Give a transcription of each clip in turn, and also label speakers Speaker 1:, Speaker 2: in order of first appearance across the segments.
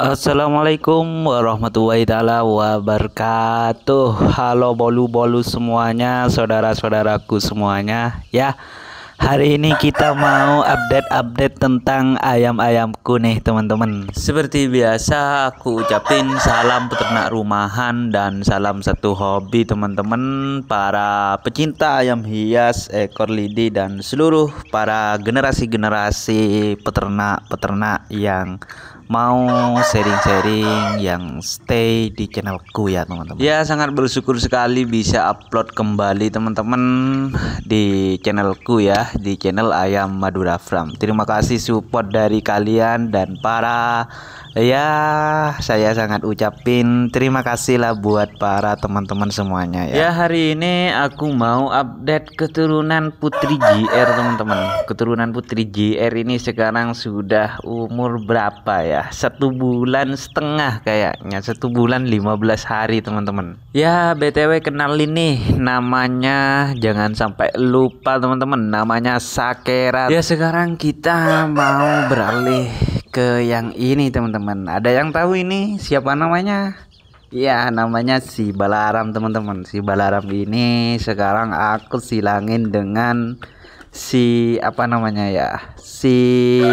Speaker 1: Assalamualaikum warahmatullahi taala wabarakatuh. Halo bolu-bolu semuanya, saudara-saudaraku semuanya. Ya, hari ini kita mau update tentang ayam-ayamku nih, teman-teman. Seperti biasa aku ucapin salam peternak rumahan dan salam satu hobi, teman-teman, para pecinta ayam hias, ekor lidi, dan seluruh para generasi-generasi peternak-peternak yang mau sharing-sharing, yang stay di channelku ya, teman-teman. Ya, sangat bersyukur sekali bisa upload kembali, teman-teman, di channelku ya, di channel Ayam Madura Farm. Terima kasih support dari kalian dan para saya sangat ucapin terima kasih lah buat para teman-teman semuanya ya. Ya, hari ini aku mau update keturunan Putri JR, teman-teman. Keturunan Putri JR ini sekarang sudah umur berapa ya? 1,5 bulan kayaknya, 1 bulan 15 hari, teman-teman. Ya, BTW kenalin nih, namanya jangan sampai lupa, teman-teman, namanya Sakera. Ya, sekarang kita mau beralih ke yang ini, teman-teman. Ada yang tahu ini siapa namanya? Ya, namanya si Balaram, teman-teman. Si Balaram ini sekarang aku silangin dengan si apa namanya ya, si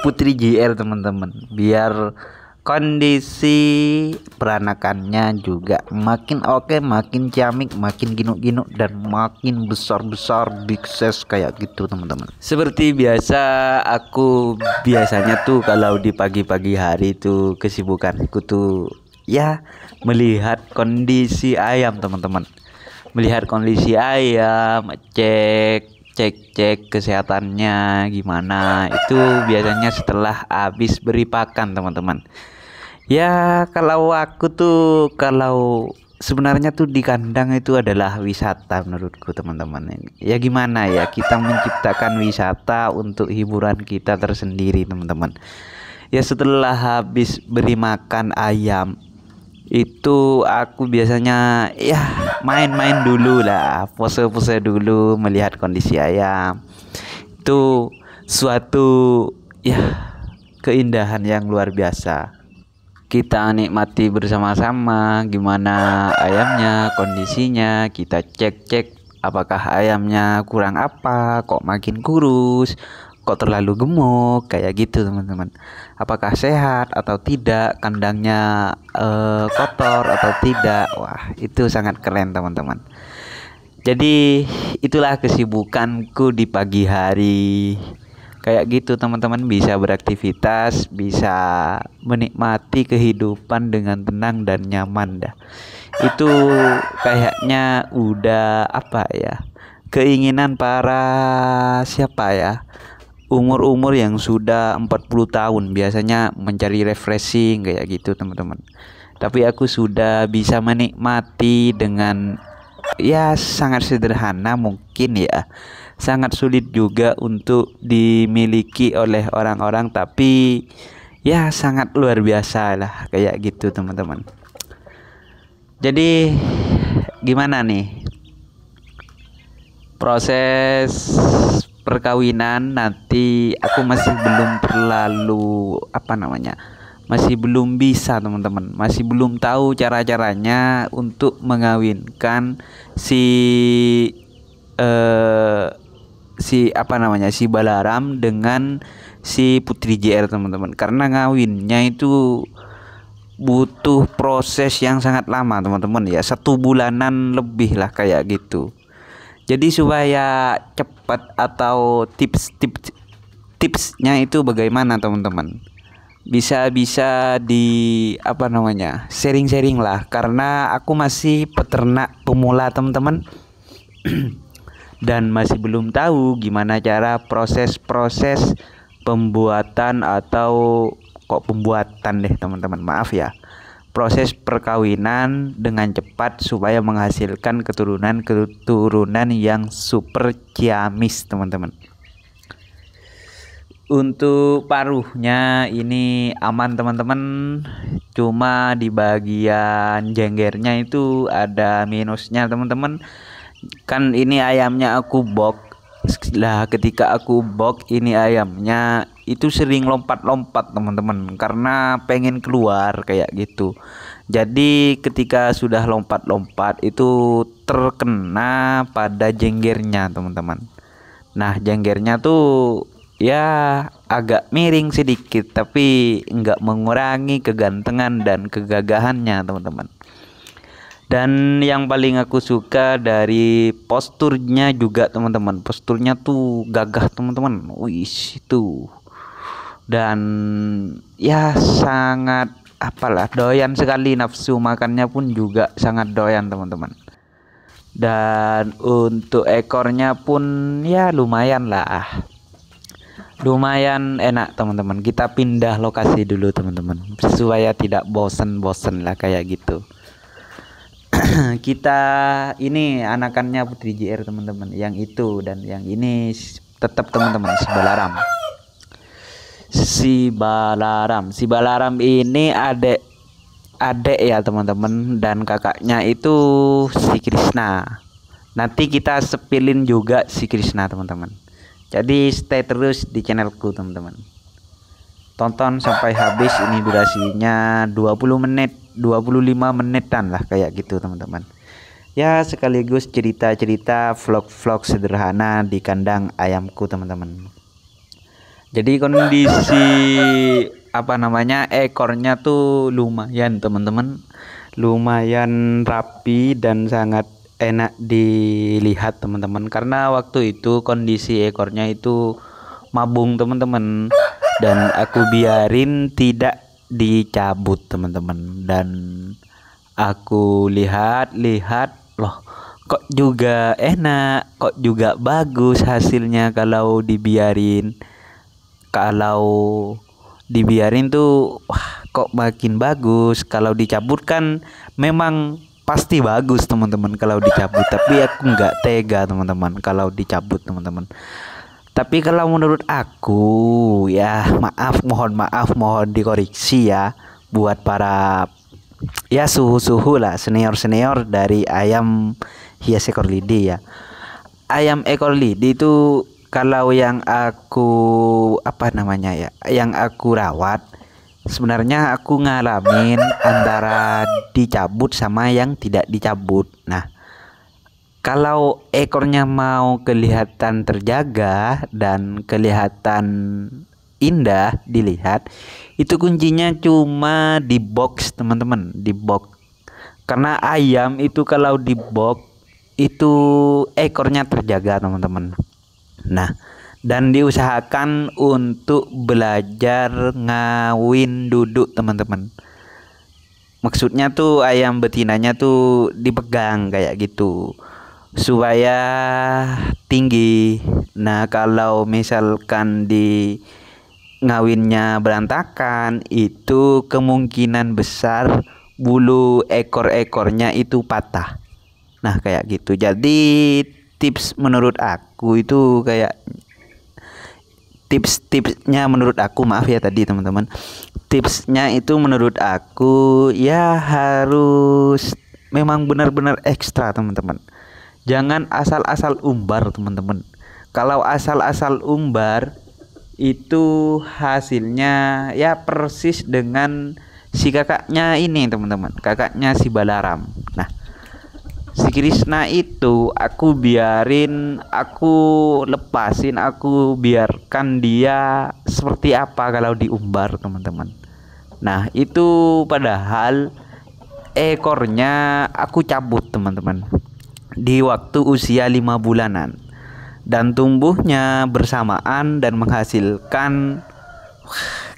Speaker 1: Putri JR, teman-teman, biar kondisi peranakannya juga makin oke, makin ciamik, makin ginuk-ginuk, dan makin besar-besar, big size kayak gitu, teman-teman. Seperti biasa, aku biasanya tuh kalau di pagi-pagi hari tuh kesibukanku tuh ya melihat kondisi ayam, teman-teman. Melihat kondisi ayam, cek kesehatannya gimana, itu biasanya setelah habis beri pakan, teman-teman. Ya, kalau aku tuh, kalau sebenarnya tuh di kandang itu adalah wisata menurutku, teman-teman. Ya gimana ya, kita menciptakan wisata untuk hiburan kita tersendiri, teman-teman. Ya, setelah habis beri makan ayam itu aku biasanya ya main-main dulu lah, pose-pose dulu, melihat kondisi ayam. Itu suatu ya keindahan yang luar biasa. Kita nikmati bersama-sama gimana ayamnya, kondisinya. Kita cek apakah ayamnya kurang apa, kok makin kurus, kok terlalu gemuk kayak gitu, teman-teman. Apakah sehat atau tidak, kandangnya kotor atau tidak. Wah, itu sangat keren, teman-teman. Jadi itulah kesibukanku di pagi hari. Kayak gitu, teman-teman, bisa beraktivitas, bisa menikmati kehidupan dengan tenang dan nyaman dah. Itu kayaknya udah apa ya, keinginan para siapa ya, umur-umur yang sudah 40 tahun biasanya mencari refreshing kayak gitu, teman-teman. Tapi aku sudah bisa menikmati dengan ya sangat sederhana mungkin ya. Sangat sulit juga untuk dimiliki oleh orang-orang, tapi ya sangat luar biasa lah kayak gitu, teman-teman. Jadi gimana nih proses perkawinan nanti? Aku masih belum terlalu apa namanya, masih belum bisa, teman-teman, masih belum tahu cara-caranya untuk mengawinkan si apa namanya, si Balaram dengan si Putri JR, teman-teman, karena ngawinnya itu butuh proses yang sangat lama, teman-teman, ya 1 bulanan lebih lah kayak gitu. Jadi supaya cepat, atau tipsnya itu bagaimana, teman-teman, bisa di apa namanya, sharing lah, karena aku masih peternak pemula, teman-teman. Dan masih belum tahu gimana cara proses pembuatan, atau kok pembuatan deh, teman-teman, maaf ya, proses perkawinan dengan cepat supaya menghasilkan keturunan yang super ciamis, teman-teman. Untuk paruhnya ini aman, teman-teman, cuma di bagian jenggernya itu ada minusnya, teman-teman. Kan ini ayamnya aku box lah, ketika aku box ini ayamnya itu sering lompat-lompat teman-teman, karena pengen keluar kayak gitu. Jadi ketika sudah lompat-lompat itu terkena pada jenggernya teman-teman. Nah, jenggernya tuh ya agak miring sedikit, tapi nggak mengurangi kegantengan dan kegagahannya teman-teman. Dan yang paling aku suka dari posturnya juga teman-teman, posturnya tuh gagah teman-teman. Wih, itu. Dan ya sangat apalah, doyan sekali, nafsu makannya pun juga sangat doyan teman-teman. Dan untuk ekornya pun ya lumayan lah, lumayan enak teman-teman. Kita pindah lokasi dulu teman-teman, supaya tidak bosen-bosen lah kayak gitu. Kita ini anakannya Putri JR teman-teman, yang itu dan yang ini tetap teman-teman si Balaram ini adik ya teman-teman, dan kakaknya itu si Krishna. Nanti kita sepilin juga si Krishna teman-teman. Jadi stay terus di channelku teman-teman, tonton sampai habis. Ini durasinya 20 menit 25 menitan lah kayak gitu teman-teman. Ya sekaligus cerita-cerita vlog-vlog sederhana di kandang ayamku teman-teman. Jadi kondisi apa namanya, ekornya tuh lumayan teman-teman, lumayan rapi dan sangat enak dilihat teman-teman, karena waktu itu kondisi ekornya itu mabung teman-teman, dan aku biarin tidak dicabut teman-teman. Dan aku lihat-lihat, loh kok juga enak, kok juga bagus hasilnya kalau dibiarin. Kalau dibiarin tuh wah, kok makin bagus. Kalau dicabut kan memang pasti bagus teman-teman kalau dicabut, tapi aku nggak tega teman-teman kalau dicabut teman-teman. Tapi kalau menurut aku ya, mohon maaf, mohon dikoreksi ya buat para ya suhu-suhu lah, senior-senior dari ayam hias ekor lidi ya. Ayam ekor lidi itu kalau yang aku apa namanya ya, yang aku rawat, sebenarnya aku ngalamin antara dicabut sama yang tidak dicabut. Nah, kalau ekornya mau kelihatan terjaga dan kelihatan indah dilihat, itu kuncinya cuma di box teman-teman, di box. Karena ayam itu kalau di box itu ekornya terjaga teman-teman. Nah, dan diusahakan untuk belajar ngawin duduk teman-teman. Maksudnya tuh ayam betinanya tuh dipegang kayak gitu supaya tinggi. Nah, kalau misalkan di ngawinnya berantakan, itu kemungkinan besar bulu ekor-ekornya itu patah. Nah, kayak gitu. Jadi tips menurut aku itu kayak tipsnya menurut aku, maaf ya tadi teman-teman, tipsnya itu menurut aku ya harus memang benar-benar ekstra teman-teman. Jangan asal-asal umbar teman-teman. Kalau asal-asal umbar itu hasilnya ya persis dengan si kakaknya ini teman-teman, kakaknya si Balaram. Nah, si Krishna itu aku biarin, aku lepasin, aku biarkan dia seperti apa kalau diumbar teman-teman. Nah, itu padahal ekornya aku cabut teman-teman di waktu usia 5 bulanan, dan tumbuhnya bersamaan dan menghasilkan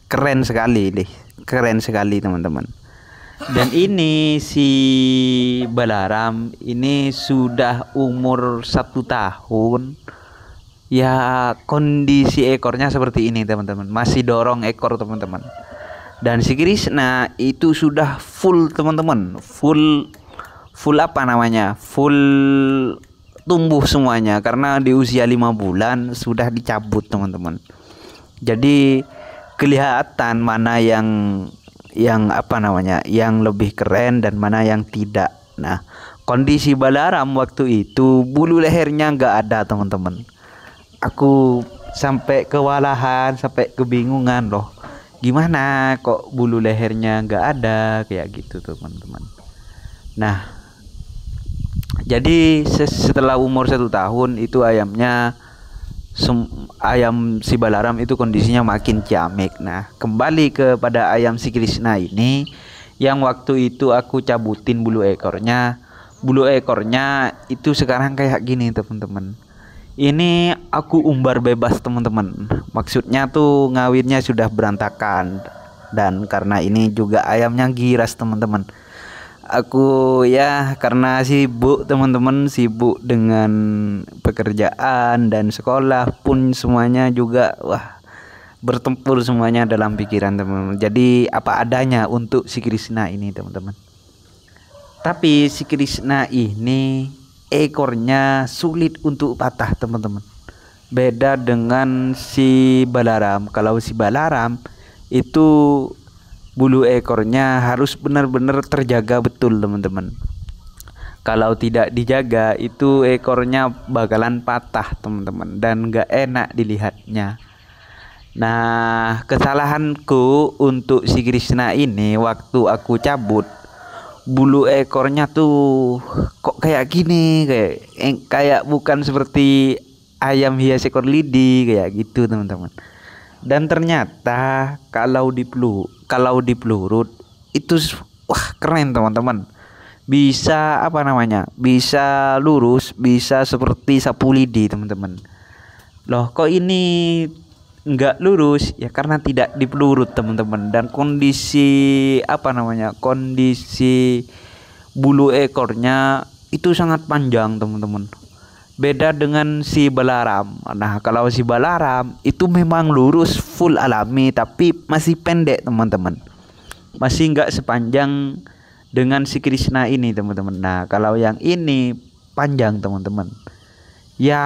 Speaker 1: keren sekali deh, keren sekali teman-teman. Dan ini si Balaram ini sudah umur 1 tahun ya, kondisi ekornya seperti ini teman-teman, masih dorong ekor teman-teman. Dan si Krishna itu sudah full teman-teman, full apa namanya, full tumbuh semuanya, karena di usia 5 bulan sudah dicabut teman-teman. Jadi kelihatan mana yang apa namanya, yang lebih keren dan mana yang tidak. Nah, kondisi Balaram waktu itu bulu lehernya nggak ada teman-teman. Aku sampai kewalahan, sampai kebingungan loh. Gimana kok bulu lehernya nggak ada kayak gitu teman-teman. Nah, jadi setelah umur 1 tahun itu ayam si Balaram itu kondisinya makin ciamik. Nah, kembali kepada ayam si Krishna ini, yang waktu itu aku cabutin bulu ekornya. Bulu ekornya itu sekarang kayak gini teman-teman. Ini aku umbar bebas teman-teman. Maksudnya tuh ngawinnya sudah berantakan. Dan karena ini juga ayamnya giras teman-teman. Aku ya karena sibuk teman-teman, sibuk dengan pekerjaan dan sekolah pun semuanya juga bertempur semuanya dalam pikiran teman-teman. Jadi apa adanya untuk si Krishna ini teman-teman. Tapi si Krishna ini ekornya sulit untuk patah teman-teman. Beda dengan si Balaram. Kalau si Balaram itu bulu ekornya harus benar-benar terjaga betul teman-teman. Kalau tidak dijaga itu ekornya bakalan patah teman-teman, dan gak enak dilihatnya. Nah, kesalahanku untuk si Krishna ini, waktu aku cabut bulu ekornya tuh kok kayak gini, kayak bukan seperti ayam hias ekor lidi kayak gitu teman-teman. Dan ternyata kalau dipelurut itu keren teman-teman. Bisa bisa lurus, bisa seperti sapu lidi teman-teman. Loh kok ini nggak lurus? Ya karena tidak dipelurut teman-teman. Dan kondisi kondisi bulu ekornya itu sangat panjang teman-teman. Beda dengan si Balaram. Nah, kalau si Balaram itu memang lurus full alami, tapi masih pendek teman-teman. Masih nggak sepanjang dengan si Krishna ini teman-teman. Nah, kalau yang ini panjang teman-teman. Ya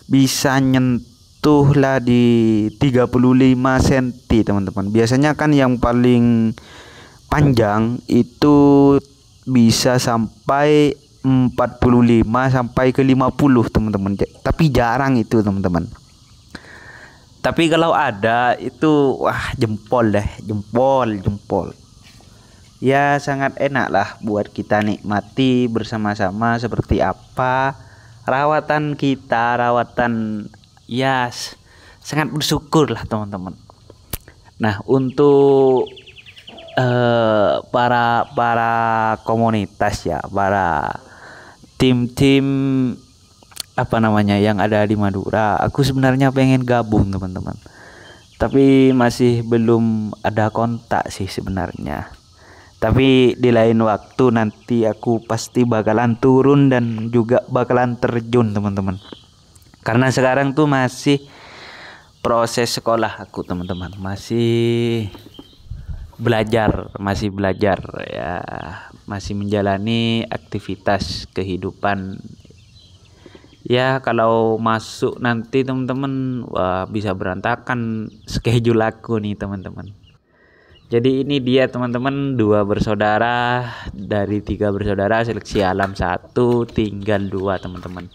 Speaker 1: bisa nyentuh lah di 35 cm teman-teman. Biasanya kan yang paling panjang itu bisa sampai 45 sampai ke 50 teman-teman. Tapi jarang itu teman-teman. Tapi kalau ada itu jempol deh, jempol. Ya sangat enak lah buat kita nikmati bersama-sama seperti apa rawatan kita, ya sangat bersyukur lah teman-teman. Nah, untuk para komunitas ya, para tim-tim yang ada di Madura, aku sebenarnya pengen gabung teman-teman, tapi masih belum ada kontak sih sebenarnya. Tapi di lain waktu nanti aku pasti bakalan turun dan juga bakalan terjun teman-teman, karena sekarang tuh masih proses sekolah aku teman-teman, masih belajar ya, masih menjalani aktivitas kehidupan. Ya kalau masuk nanti teman-teman bisa berantakan schedule aku nih teman-teman. Jadi ini dia teman-teman, 2 bersaudara dari 3 bersaudara seleksi alam 1, tinggal 2 teman-teman.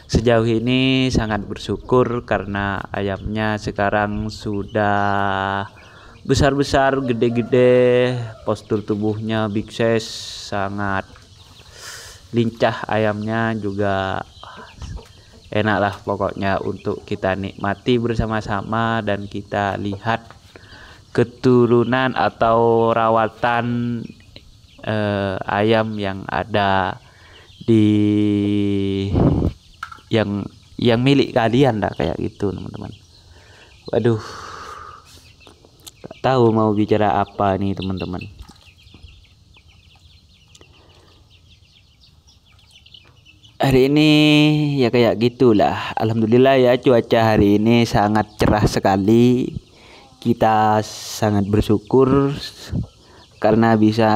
Speaker 1: Sejauh ini sangat bersyukur karena ayamnya sekarang sudah besar-besar, gede-gede, postur tubuhnya big size, sangat lincah ayamnya juga. Enak lah pokoknya untuk kita nikmati bersama-sama dan kita lihat keturunan atau rawatan ayam yang ada di yang milik kalian lah kayak gitu teman-teman. Waduh, gak tahu mau bicara apa nih teman-teman. Hari ini ya kayak gitulah. Alhamdulillah ya, cuaca hari ini sangat cerah sekali. Kita sangat bersyukur karena bisa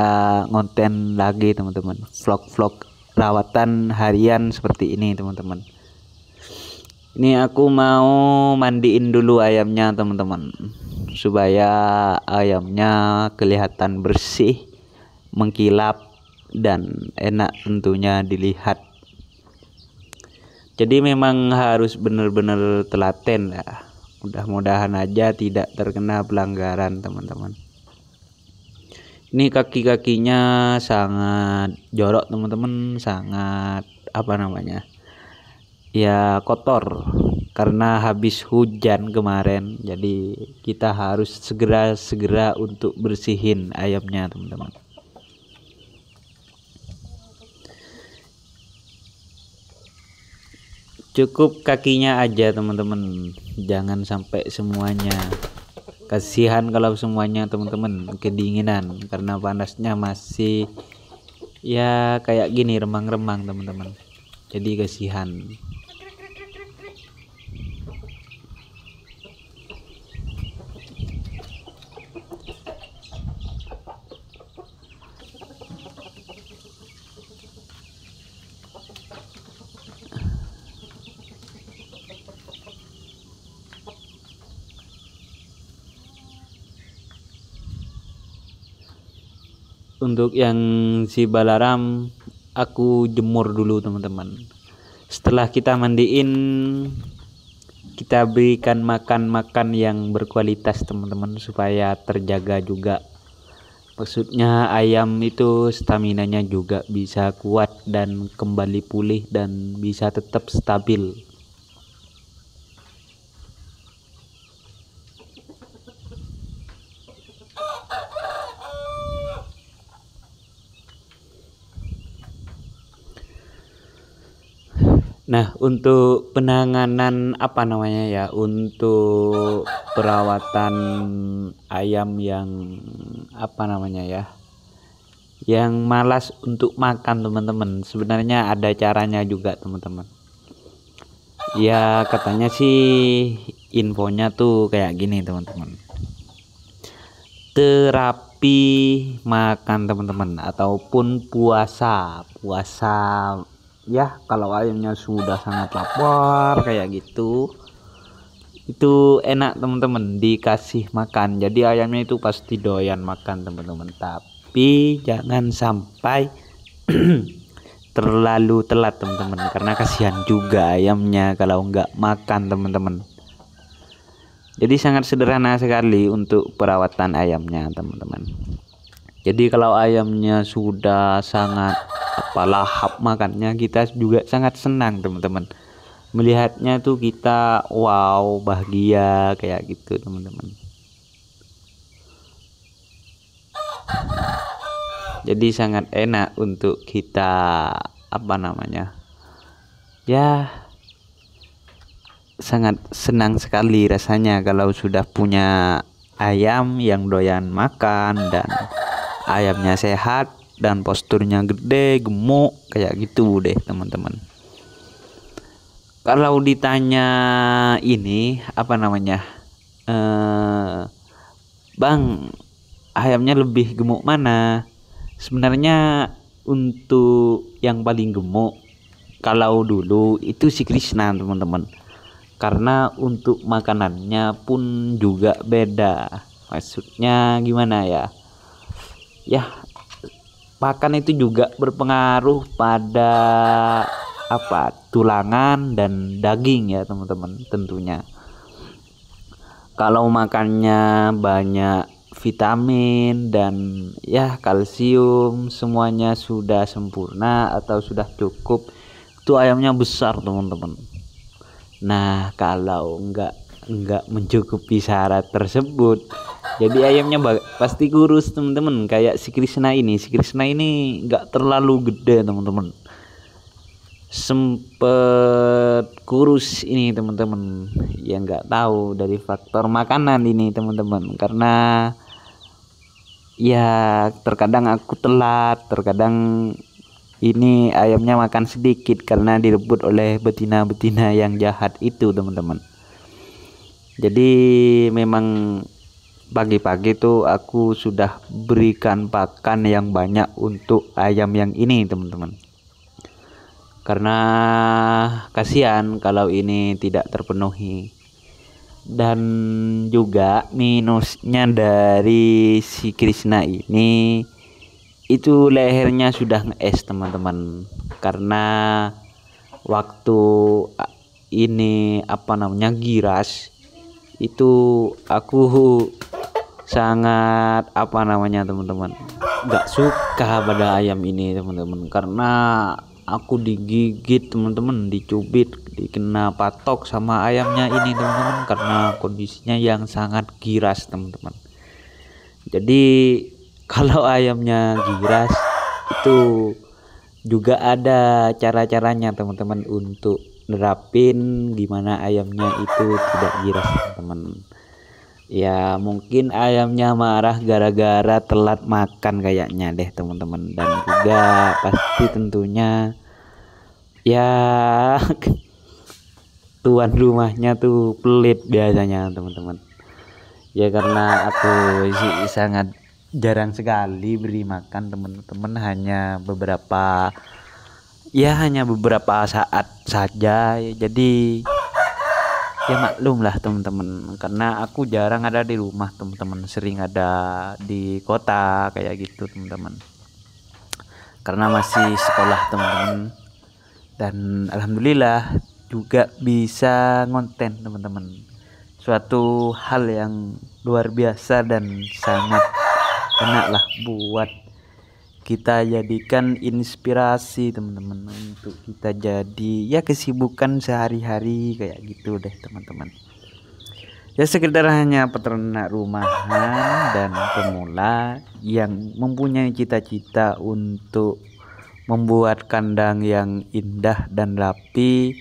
Speaker 1: ngonten lagi teman-teman, vlog-vlog rawatan harian seperti ini teman-teman. Ini aku mau mandiin dulu ayamnya teman-teman, supaya ayamnya kelihatan bersih, mengkilap, dan enak tentunya dilihat. Jadi memang harus benar-benar telaten lah. Mudah-mudahan aja tidak terkena pelanggaran teman-teman. Ini kaki-kakinya sangat jorok teman-teman, sangat apa namanya, ya kotor karena habis hujan kemarin. Jadi kita harus segera untuk bersihin ayamnya teman-teman. Cukup kakinya aja teman-teman, jangan sampai semuanya. Kasihan kalau semuanya teman-teman kedinginan karena panasnya masih ya kayak gini remang-remang teman-teman. Jadi kasihan. Untuk yang si balaram aku jemur dulu teman-teman. Setelah kita mandiin, kita berikan makan yang berkualitas teman-teman supaya terjaga juga. Maksudnya ayam itu staminanya juga bisa kuat dan kembali pulih dan bisa tetap stabil. Nah, untuk penanganan apa namanya ya, untuk perawatan ayam yang apa namanya ya, yang malas untuk makan teman-teman, sebenarnya ada caranya juga teman-teman. Ya katanya sih infonya tuh kayak gini teman-teman. Terapi makan teman-teman ataupun puasa ya, kalau ayamnya sudah sangat lapar kayak gitu, itu enak teman-teman dikasih makan. Jadi ayamnya itu pasti doyan makan teman-teman, tapi jangan sampai terlalu telat teman-teman, karena kasihan juga ayamnya kalau nggak makan teman-teman. Jadi sangat sederhana sekali untuk perawatan ayamnya teman-teman. Jadi kalau ayamnya sudah sangat lahap makannya, kita juga sangat senang teman-teman. Melihatnya tuh kita wow, bahagia kayak gitu teman-teman. Jadi sangat enak untuk kita apa namanya, ya sangat senang sekali rasanya kalau sudah punya ayam yang doyan makan dan ayamnya sehat dan posturnya gede, gemuk kayak gitu deh teman-teman. Kalau ditanya ini apa namanya, Bang, ayamnya lebih gemuk mana? Sebenarnya untuk yang paling gemuk kalau dulu itu si Krishna teman-teman, karena untuk makanannya pun juga beda. Maksudnya gimana ya, makan itu juga berpengaruh pada apa, tulangan dan daging ya teman-teman. Tentunya kalau makannya banyak vitamin dan ya kalsium, semuanya sudah sempurna atau sudah cukup, itu ayamnya besar teman-teman. Nah kalau enggak mencukupi syarat tersebut, jadi ayamnya pasti kurus teman-teman. Kayak si Krishna ini enggak terlalu gede teman-teman, sempet kurus ini teman-teman. Ya enggak tahu dari faktor makanan ini teman-teman, karena ya terkadang aku telat, terkadang ini ayamnya makan sedikit karena direbut oleh betina-betina yang jahat itu teman-teman. Jadi memang pagi-pagi tuh aku sudah berikan pakan yang banyak untuk ayam yang ini teman-teman, karena kasihan kalau ini tidak terpenuhi. Dan juga minusnya dari si Krishna ini, itu lehernya sudah ngees teman-teman, karena waktu ini apa namanya giras itu aku sangat apa namanya teman-teman nggak suka pada ayam ini teman-teman, karena aku digigit teman-teman, dicubit, dikena patok sama ayamnya ini teman-teman, karena kondisinya yang sangat giras teman-teman. Jadi kalau ayamnya giras itu juga ada cara-caranya teman-teman untuk nerapin gimana ayamnya itu tidak giras teman-teman. Ya mungkin ayamnya marah gara-gara telat makan kayaknya deh teman-teman, dan juga pasti tentunya ya tuan rumahnya tuh pelit biasanya teman-teman. Ya karena aku sih sangat jarang sekali beri makan teman-teman, hanya beberapa saat saja ya, jadi ya maklum lah teman-teman, karena aku jarang ada di rumah teman-teman, sering ada di kota kayak gitu teman-teman, karena masih sekolah teman-teman. Dan alhamdulillah juga bisa ngonten teman-teman, suatu hal yang luar biasa dan sangat enak lah buat kita jadikan inspirasi teman-teman, untuk kita jadi ya kesibukan sehari-hari kayak gitu deh teman-teman. Ya sekedar hanya peternak rumahan dan pemula yang mempunyai cita-cita untuk membuat kandang yang indah dan rapi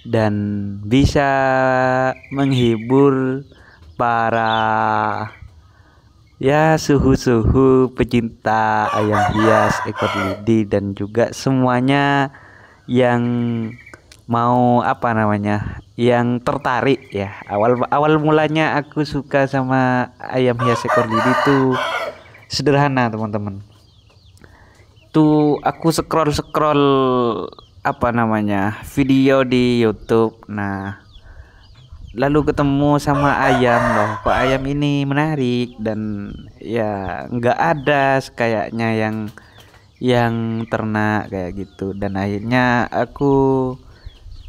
Speaker 1: dan bisa menghibur para ya suhu-suhu pecinta ayam hias ekor lidi, dan juga semuanya yang mau apa namanya yang tertarik ya. Awal mulanya aku suka sama ayam hias ekor lidi itu sederhana teman-teman. Tuh aku scroll apa namanya video di YouTube, nah lalu ketemu sama ayam loh, kok ayam ini menarik dan ya nggak ada kayaknya yang ternak kayak gitu, dan akhirnya aku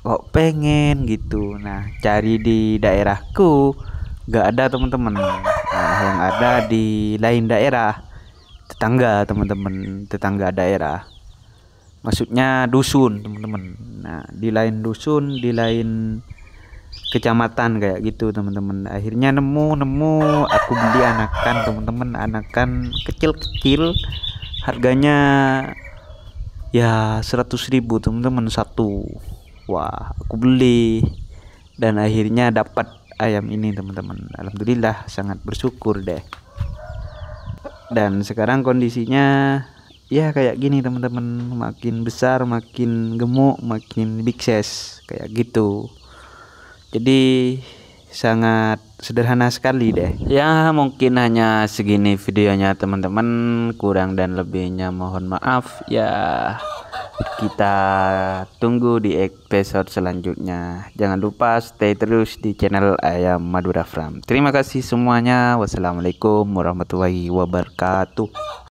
Speaker 1: kok pengen gitu. Nah cari di daerahku nggak ada teman-teman, nah yang ada di lain daerah, tetangga teman-teman, tetangga daerah, maksudnya dusun teman-teman. Nah di lain dusun, di lain kecamatan kayak gitu teman-teman, akhirnya nemu aku beli anakan teman-teman, anakan kecil-kecil, harganya ya 100.000 teman-teman satu. Wah aku beli dan akhirnya dapat ayam ini teman-teman, alhamdulillah sangat bersyukur deh. Dan sekarang kondisinya ya kayak gini teman-teman, makin besar, makin gemuk, makin big size kayak gitu. Jadi sangat sederhana sekali deh ya. Mungkin hanya segini videonya teman-teman, kurang dan lebihnya mohon maaf ya. Kita tunggu di episode selanjutnya. Jangan lupa stay terus di channel Ayam Madura Farm. Terima kasih semuanya. Wassalamualaikum warahmatullahi wabarakatuh.